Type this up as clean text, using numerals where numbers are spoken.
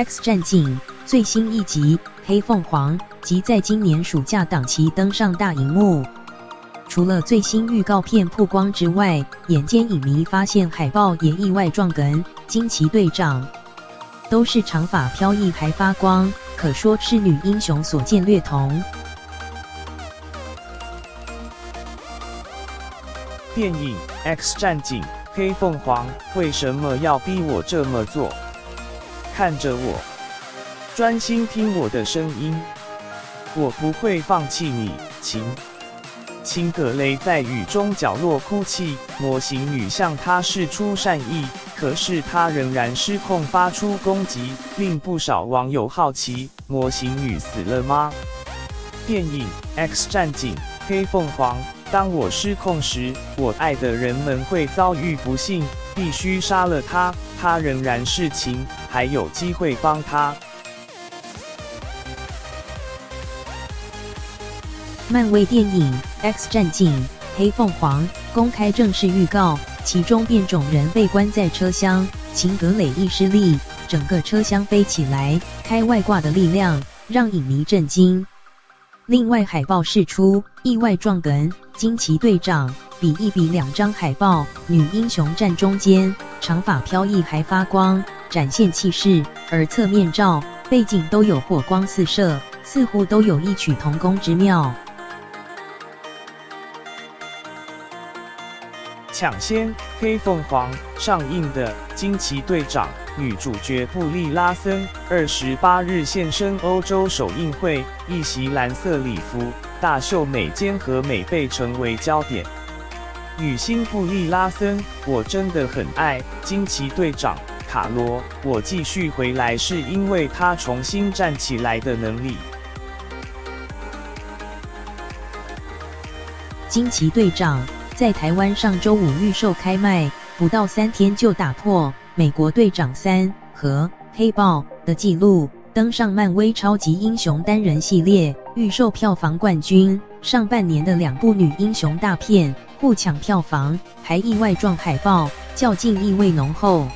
X 战警》最新一集《黑凤凰》即在今年暑假档期登上大荧幕。除了最新预告片曝光之外，眼尖影迷发现海报也意外撞梗，惊奇队长都是长发飘逸还发光，可说是女英雄所见略同。电影《X 战警：黑凤凰》为什么要逼我这么做？看着我，专心听我的声音，我不会放弃你，秦葛雷在雨中角落哭泣，模型女向他释出善意，可是他仍然失控发出攻击，令不少网友好奇，模型女死了吗？电影《X 战警：黑凤凰》，当我失控时，我爱的人们会遭遇不幸，必须杀了他，他仍然是秦，还有机会帮他。漫威电影《X 战警：黑凤凰》公开正式预告，其中变种人被关在车厢，秦葛雷一失利，整个车厢飞起来，开外挂的力量让影迷震惊。另外海报释出，意外撞梗，惊奇队长比一比两张海报，女英雄站中间，长发飘逸还发光，展现气势，而侧面照、背景都有火光四射，似乎都有异曲同工之妙。抢先，黑凤凰上映的《惊奇队长》女主角布莉拉森28日现身欧洲首映会，一袭蓝色礼服，大秀美肩和美背成为焦点。女星布莉拉森，我真的很爱惊奇队长卡罗，我继续回来是因为他重新站起来的能力。惊奇队长在台湾上周五预售开卖，不到3天就打破美国队长3和黑豹的纪录，登上漫威超级英雄单人系列预售票房冠军。上半年的2部女英雄大片互抢票房，还意外撞海报，较劲意味浓厚。